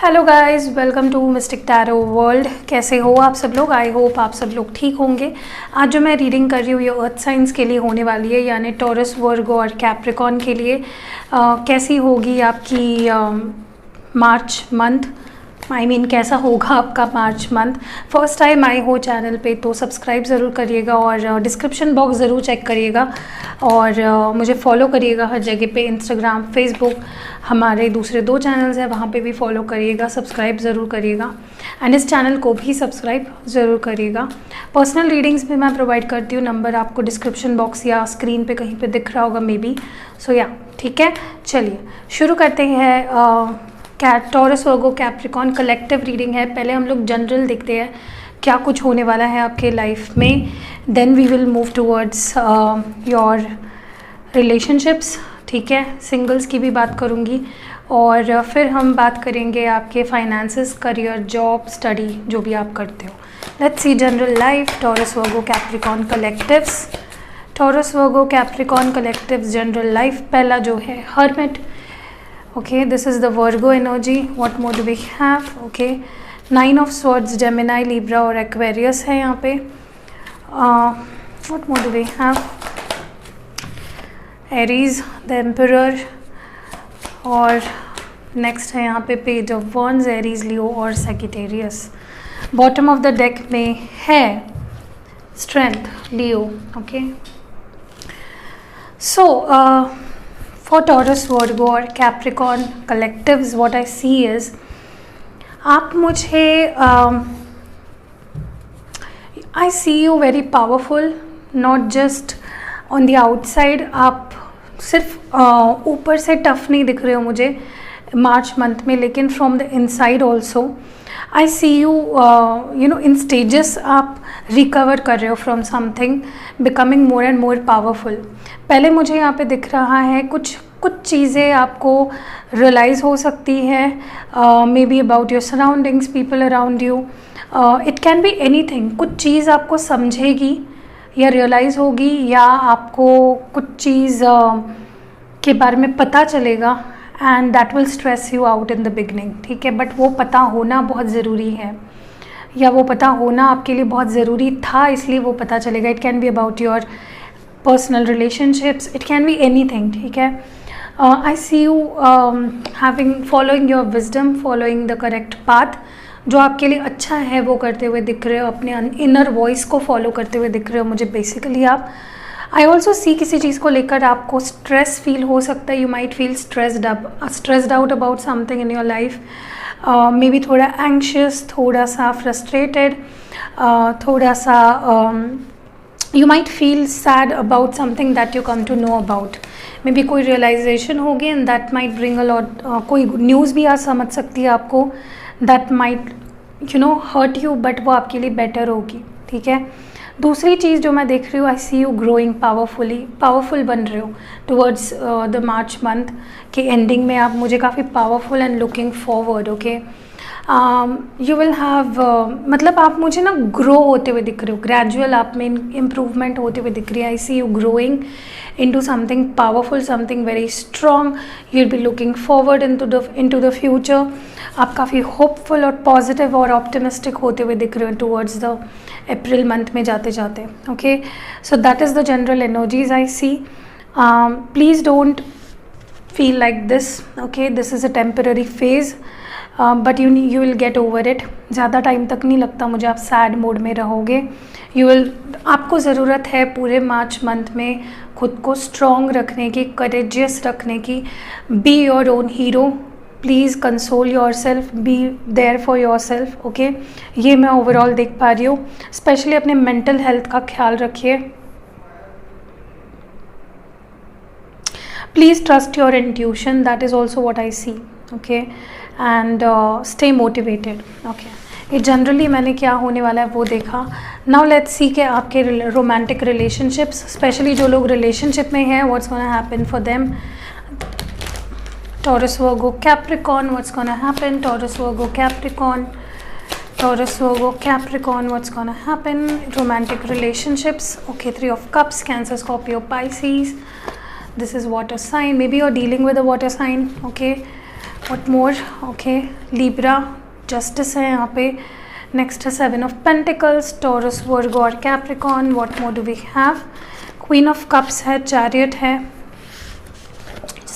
Hello guys, welcome to mystic tarot world. कैसे हो आप सब लोग? आई होप आप सब लोग ठीक होंगे। आज जो मैं रीडिंग कर रही हूँ ये अर्थ साइंस के लिए होने वाली है, यानी टॉरस, वर्गो और कैप्रिकॉन के लिए। कैसी होगी आपकी मार्च मंथ, कैसा होगा आपका मार्च मंथ। फर्स्ट टाइम आए हो चैनल पे तो सब्सक्राइब ज़रूर करिएगा और डिस्क्रिप्शन बॉक्स ज़रूर चेक करिएगा और मुझे फॉलो करिएगा हर जगह पे, इंस्टाग्राम, फेसबुक, हमारे दूसरे 2 चैनल्स हैं वहाँ पे भी फॉलो करिएगा, सब्सक्राइब ज़रूर करिएगा एंड इस चैनल को भी सब्सक्राइब ज़रूर करिएगा। पर्सनल रीडिंग्स भी मैं प्रोवाइड करती हूँ, नंबर आपको डिस्क्रिप्शन बॉक्स या स्क्रीन पे कहीं पे दिख रहा होगा मे बी। सो या ठीक है, चलिए शुरू करते हैं। टॉरस, वर्गो, कैप्रिकॉन कलेक्टिव रीडिंग है। पहले हम लोग जनरल देखते हैं क्या कुछ होने वाला है आपके लाइफ में, then we will move towards your relationships. ठीक है, सिंगल्स की भी बात करूँगी और फिर हम बात करेंगे आपके फाइनेंसेस, करियर, जॉब, स्टडी, जो भी आप करते हो। Let's see general life, taurus, Virgo, Capricorn collectives. Taurus, Virgo, Capricorn collectives general life. पहला जो है hermit. Okay, this is the Virgo energy. What more do we have? Okay, 9 of Swords, Gemini, Libra और Aquarius है यहाँ पे। What more do we have? Aries, the Emperor और next है यहाँ पे Page of Wands, Aries, Leo और Sagittarius। Bottom of the deck में है Strength, Leo। Okay, so for Taurus, Virgo और Capricorn collectives, what I see is आप मुझे I see you very powerful, not just on the outside। आप सिर्फ ऊपर से टफ नहीं दिख रहे हो मुझे मार्च मंथ में, लेकिन from the inside also I see you in stages आप रिकवर कर रहे हो from something, becoming more and more powerful. पहले मुझे यहाँ पे दिख रहा है कुछ चीज़ें आपको रियलाइज़ हो सकती है, may be about your surroundings, people around you, it can be anything. कुछ चीज़ आपको समझेगी या रियलाइज़ होगी या आपको कुछ चीज़ के बारे में पता चलेगा and that will stress you out in the beginning. ठीक है, बट वो पता होना बहुत ज़रूरी है, या वो पता होना आपके लिए बहुत ज़रूरी था इसलिए वो पता चलेगा। It can be about your personal relationships, it can be anything. ठीक है, I see you following your wisdom, following the correct path. जो आपके लिए अच्छा है वो करते हुए दिख रहे हो, अपने इनर वॉइस को फॉलो करते हुए दिख रहे हो मुझे बेसिकली आप। आई ऑल्सो सी किसी चीज़ को लेकर आपको स्ट्रेस फील हो सकता है, you might feel stressed out about something in your life, maybe थोड़ा एंक्शियस, थोड़ा सा फ्रस्ट्रेटेड, थोड़ा सा you might feel sad about something that you come to know about. Maybe कोई रियलाइजेशन होगी and that might bring a lot, कोई news भी आज समझ सकती है आपको, that might hurt you, but वो आपके लिए बेटर होगी। ठीक है, दूसरी चीज़ जो मैं देख रही हूँ, आई सी यू ग्रोइंग पावरफुल बन रहे हो टुवर्ड्स द मार्च मंथ के एंडिंग में। आप मुझे काफ़ी powerful and looking forward. Okay, you will have मतलब आप मुझे ना ग्रो होते हुए दिख रहे हो, ग्रेजुअल आप में इम्प्रूवमेंट होते हुए दिख रही है। I see you growing into something powerful, something very strong. You'll be looking forward into the future. आप काफ़ी होपफुल और पॉजिटिव और ऑप्टिमिस्टिक होते हुए दिख रहे हो टूवर्ड्स द अप्रैल मंथ में जाते जाते। Okay, so that is the general energies I see. Please don't feel like this. Okay, this is a temporary phase, but you will get over it. ज़्यादा time तक नहीं लगता मुझे आप sad mode में रहोगे। आपको ज़रूरत है पूरे मार्च मंथ में खुद को स्ट्रॉन्ग रखने की, करेजियस रखने की। Be your own hero, please console yourself, be there for yourself. Okay, ये मैं ओवरऑल देख पा रही हूँ। स्पेशली अपने मेंटल हेल्थ का ख्याल रखिए। Please trust your intuition, that is also what I see. Okay, and stay motivated. Okay, ये जनरली मैंने क्या होने वाला है वो देखा। Now let's see कि आपके रोमांटिक रिलेशनशिप्स, स्पेशली जो लोग रिलेशनशिप में हैं, what's gonna happen for them. Taurus, Virgo, Capricorn, what's gonna happen. Taurus, Virgo, Capricorn, Taurus, Virgo, Capricorn, what's gonna happen. Romantic relationships. Okay, 3 of Cups, Cancer, Scorpio, Pisces. This is water sign. Maybe you're dealing with a water sign. Okay, what more? Okay, Libra, justice है यहाँ पे। Next है 7 of pentacles, Taurus, Virgo और Capricorn. What more do we have? Queen of cups है, chariot है,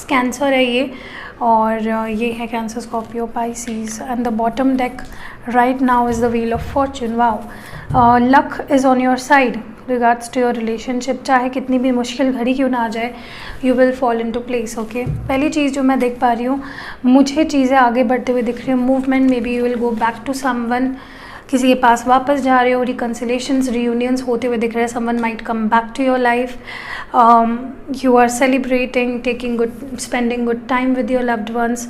Cancer है ये, और ये है Cancer, Scorpio, Pisces. And the bottom deck right now is the wheel of fortune. Wow, luck is on your side regards to your relationship. चाहे कितनी भी मुश्किल घड़ी क्यों ना आ जाए, you will fall into place. Okay, पहली चीज़ जो मैं देख पा रही हूँ, मुझे चीज़ें आगे बढ़ते हुए दिख रही हैं, movement. Maybe you will go back to someone, किसी के पास वापस जा रहे हो, रिकन्सिलेशंस, रियूनियंस होते हुए दिख रहे हैं। Someone might come back to your life, you are celebrating, taking good, spending good time with your loved ones,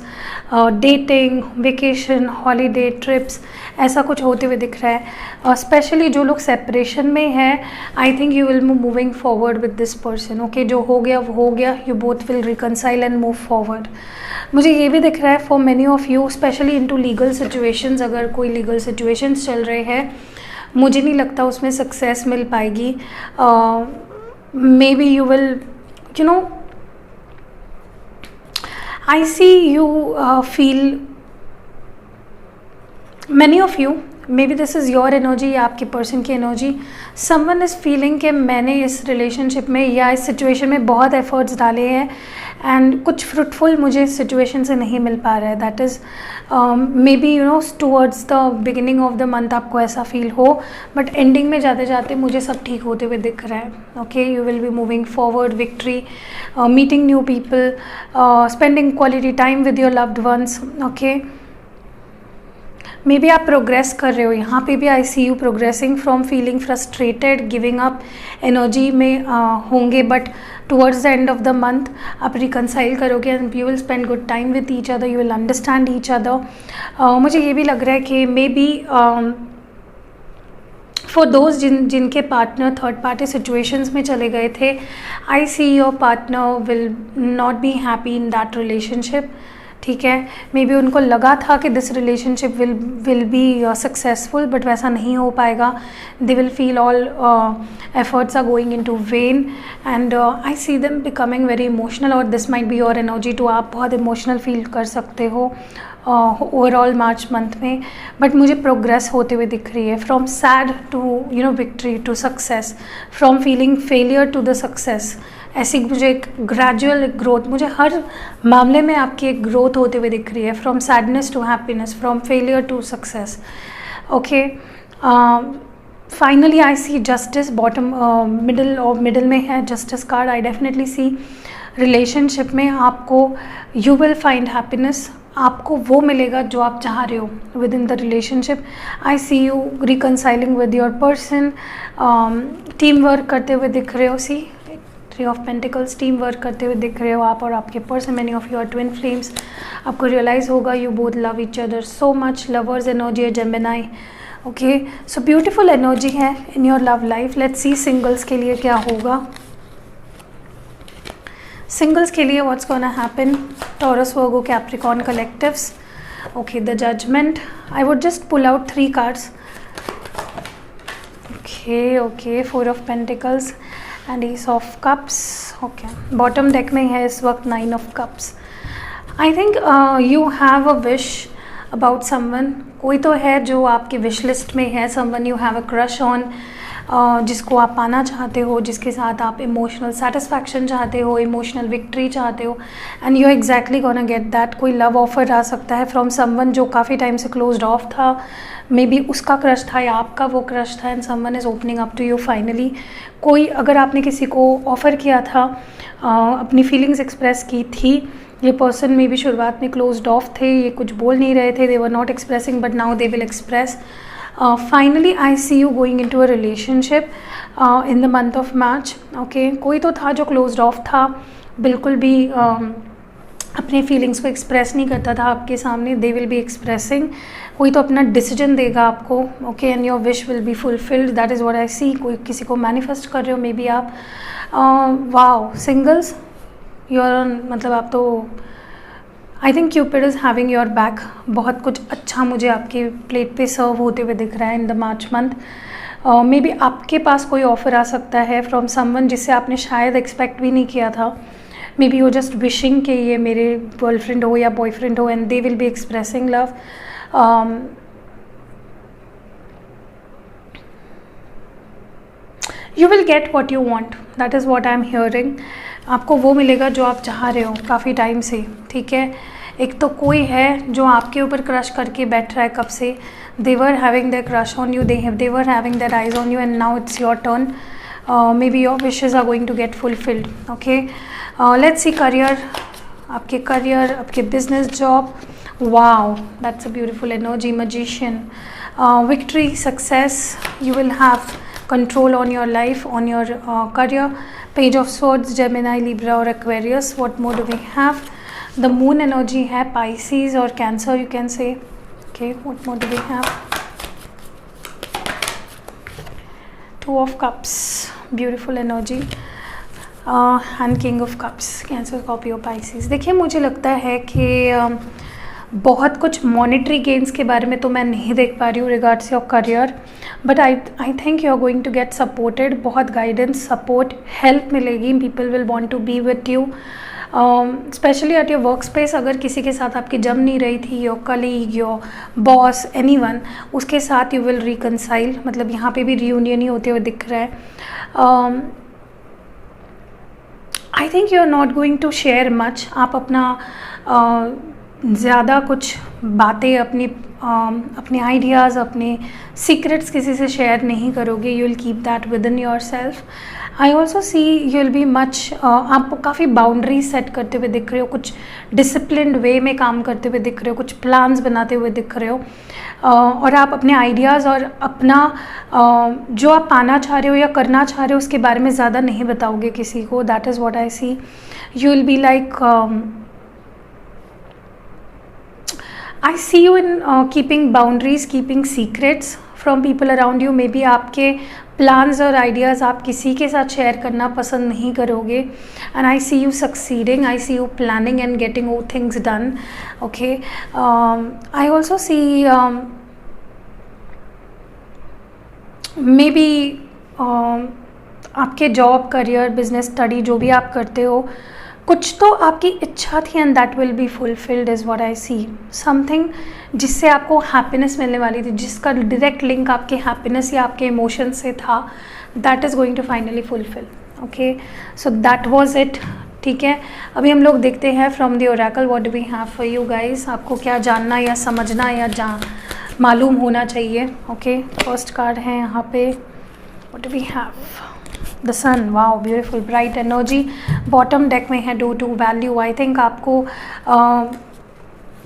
dating, vacation, holiday, trips, ऐसा कुछ होते हुए दिख रहा है। स्पेशली जो लोग सेपरेशन में हैं, आई think you will moving forward with this person. Okay, जो हो गया वो हो गया, you both will reconcile and move forward. मुझे ये भी दिख रहा है for many of you, specially into legal situations, अगर कोई लीगल सिचुएशंस चल रहे हैं, मुझे नहीं लगता उसमें सक्सेस मिल पाएगी। Maybe you will, you know, I see you feel, many of you, maybe this is your energy या आपके पर्सन की एनर्जी, someone is feeling कि मैंने इस रिलेशनशिप में या इस सिचुएशन में बहुत एफर्ट्स डाले हैं एंड कुछ फ्रूटफुल मुझे इस सिचुएशन से नहीं मिल पा रहा है। That is may be, you know, towards the beginning of the month आपको ऐसा फील हो, बट एंडिंग में जाते जाते मुझे सब ठीक होते हुए दिख रहा है। Okay, you will be moving forward, victory, meeting new people, spending quality time with your loved ones. Okay, maybe आप प्रोग्रेस कर रहे हो, यहाँ पे भी I see you progressing from feeling frustrated, giving up energy में होंगे, but towards the end of the month आप रिकनसाइल करोगे and you will spend good time with each other, you will understand each other. मुझे ये भी लग रहा है कि मे बी फॉर दोज जिनके पार्टनर थर्ड पार्टी सिचुएशंस में चले गए थे, I see your partner will not be happy in that relationship. ठीक है, मे बी उनको लगा था कि this relationship will be successful, but वैसा नहीं हो पाएगा। They will feel all efforts are going into vain and I see them becoming very emotional, और this might be your energy to, आप बहुत इमोशनल फील कर सकते हो ओवरऑल मार्च मंथ में। बट मुझे प्रोग्रेस होते हुए दिख रही है, from sad to, you know, victory to success, from feeling failure to the success. ऐसी मुझे एक ग्रेजुअल ग्रोथ, मुझे हर मामले में आपकी एक ग्रोथ होते हुए दिख रही है, from sadness to happiness, from failure to success. Okay, finally I see justice, bottom middle और मिडल में है justice card. I definitely see relationship में आपको, यू विल फाइंड हैप्पीनेस, आपको वो मिलेगा जो आप चाह रहे हो within the relationship. I see you reconciling with your person, team work करते हुए दिख रहे हो। See 3 of pentacles, team work करते हुए दिख रहे हो आप और आपके person. Many of you are twin flames. आपको रियलाइज़ होगा you both love each other so much. Lovers energy है, Gemini. Okay, so beautiful energy है in your love life. Let's see singles के लिए क्या होगा। सिंगल्स के लिए what's gonna happen, Taurus, Virgo, Capricorn, collectives. Okay, the judgement. I would just pull out 3 cards. Okay, 4 of pentacles and ace of cups. Okay, bottom deck में है इस वक्त 9 of cups. I think you have a wish about someone, कोई तो है जो आपकी wish list में है, someone you have a crush on, जिसको आप पाना चाहते हो, जिसके साथ आप इमोशनल सेटिस्फैक्शन चाहते हो, इमोशनल विक्ट्री चाहते हो, and you exactly gonna get that. कोई लव ऑफर आ सकता है फ्रॉम समवन जो काफ़ी टाइम से क्लोज्ड ऑफ था, मे बी उसका क्रश था या आपका वो क्रश था, and someone is opening up to you finally. कोई, अगर आपने किसी को ऑफ़र किया था, अपनी फीलिंग्स एक्सप्रेस की थी, ये पर्सन में भी शुरुआत में क्लोज्ड ऑफ थे, ये कुछ बोल नहीं रहे थे, they were not expressing, but now they will express. Finally I see you going into a relationship in the month of March. Okay, कोई तो था जो क्लोज्ड ऑफ था, बिल्कुल भी अपने फीलिंग्स को एक्सप्रेस नहीं करता था आपके सामने, दे विल बी एक्सप्रेसिंग। कोई तो अपना डिसीजन देगा आपको। Okay, and your wish will be fulfilled, that is what I see. कोई किसी को मैनिफेस्ट कर रहे हो, मे बी आप। वाओ, सिंगल्स, योर, मतलब आप तो, I think cupid is having your back. बहुत कुछ अच्छा मुझे आपके प्लेट पे सर्व होते हुए दिख रहा है in the March month. May be आपके पास कोई ऑफ़र आ सकता है फ्रॉम समवन जिससे आपने शायद एक्सपेक्ट भी नहीं किया था, may be you just wishing कि ये मेरे गर्लफ्रेंड हो या बॉयफ्रेंड हो and they will be expressing love. You will get what you want, that is what I am hearing. आपको वो मिलेगा जो आप चाह रहे हो काफ़ी टाइम से. ठीक है, एक तो कोई है जो आपके ऊपर क्रश करके बैठ रहा है कब से. They were having their crush on you, they were having their eyes on you and now it's your turn. Maybe your wishes are going to get fulfilled. Okay, let's see career. आपके career, आपके business, job. Wow, that's a beautiful energy. Magician, victory, success. You will have control on your life, on your career. Page of Swords, Gemini, Libra or Aquarius. What more do we have? The moon energy है Pisces or Cancer, you can say. Okay, what more do we have? Two of Cups, beautiful energy. And King of Cups, Cancer, Scorpio, Pisces. देखिए, मुझे लगता है कि बहुत कुछ monetary gains के बारे में तो मैं नहीं देख पा रही हूँ regards your career, but I think you are going to get supported. बहुत गाइडेंस, सपोर्ट, हेल्प मिलेगी. People will want to be with you, specially at your work space. अगर किसी के साथ आपकी जम नहीं रही थी, your colleague, your boss, anyone, उसके साथ यू विल रिकनसाइल. मतलब यहाँ पे भी रियूनियन ही होते हुए दिख रहा है. I think you are not going to share much. आप अपना ज़्यादा कुछ बातें, अपने आइडियाज़, अपने सीक्रेट्स किसी से शेयर नहीं करोगे. You will keep that with in your self. I also see you will be much, आप काफ़ी बाउंड्रीज सेट करते हुए दिख रहे हो, कुछ डिसिप्लिन्ड वे में काम करते हुए दिख रहे हो, कुछ प्लान्स बनाते हुए दिख रहे हो. और आप अपने आइडियाज़ और अपना जो आप पाना चाह रहे हो या करना चाह रहे हो उसके बारे में ज़्यादा नहीं बताओगे किसी को. That is what I see. You will be like, I see you in keeping boundaries, keeping secrets from people around you. Maybe आपके plans और ideas आप किसी के साथ share करना पसंद नहीं करोगे. And I see you succeeding. I see you planning and getting all things done. Okay. I also see maybe आपके जॉब, करियर, बिजनेस, स्टडी जो भी आप करते हो, कुछ तो आपकी इच्छा थी and that will be fulfilled is what I see. Something जिससे आपको हैप्पीनेस मिलने वाली थी, जिसका डायरेक्ट लिंक आपके हैप्पीनेस या आपके इमोशन से था, that is going to finally fulfil. Okay, so that was it. ठीक है, अभी हम लोग देखते हैं from the oracle what do we have for you guys. आपको क्या जानना या समझना या मालूम होना चाहिए. ओके, फर्स्ट कार्ड है यहाँ पे. What do we have? The sun. Wow, beautiful, bright energy. Bottom deck में है do to value. I think आपको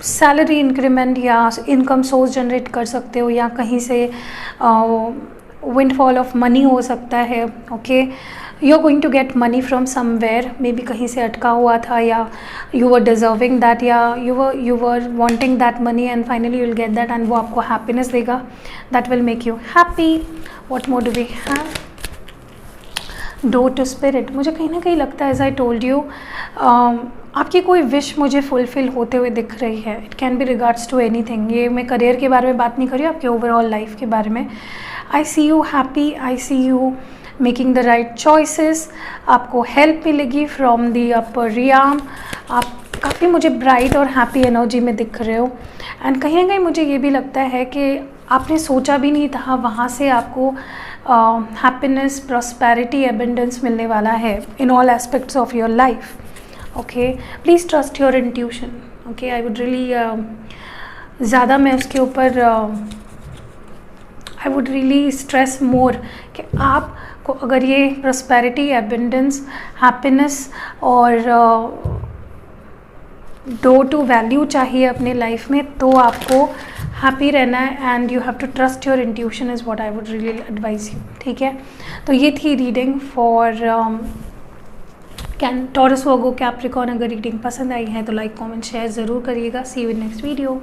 सैलरी इंक्रीमेंट या इनकम सोर्स जनरेट कर सकते हो, या कहीं से विंडफॉल ऑफ मनी हो सकता है. Okay, you are going to get money from somewhere. Maybe कहीं से अटका हुआ था, या यू वर डिजर्विंग दैट, या you were wanting that money and finally you will get that and वो आपको हैप्पीनेस देगा. That will make you happy. What more do we have? Door to spirit. मुझे कहीं ना कहीं लगता है, एज आई टोल्ड यू, आपकी कोई विश मुझे फुलफिल होते हुए दिख रही है. It can be regards to anything. ये मैं करियर के बारे में बात नहीं कर रही हूँ, आपके ओवरऑल लाइफ के बारे में. I see you happy. I see you making the right choices. आपको हेल्प मिलेगी फ्रॉम दी अपर रियाम. आप काफ़ी मुझे ब्राइट और हैप्पी एनर्जी में दिख रहे हो. एंड कहीं ना कहीं मुझे ये भी लगता है कि आपने सोचा भी नहीं था, वहाँ से आपको हैप्पीनेस, प्रॉस्पेरिटी, एबंडेंस मिलने वाला है in all aspects of your life. Okay, please trust your intuition. Okay, I would really ज़्यादा मैं उसके ऊपर I would really stress more कि आपको अगर ये प्रॉस्पेरिटी, एबंडेंस, हैप्पीनेस और डोर टू वैल्यू चाहिए अपने लाइफ में, तो आपको हैप्पी रहना है and you have to trust your intuition is what I would really advise you. ठीक है, तो ये थी reading for taurus, Virgo, Capricorn. अगर रीडिंग पसंद आई है तो लाइक, कमेंट, शेयर ज़रूर करिएगा. सी यू इन नेक्स्ट वीडियो.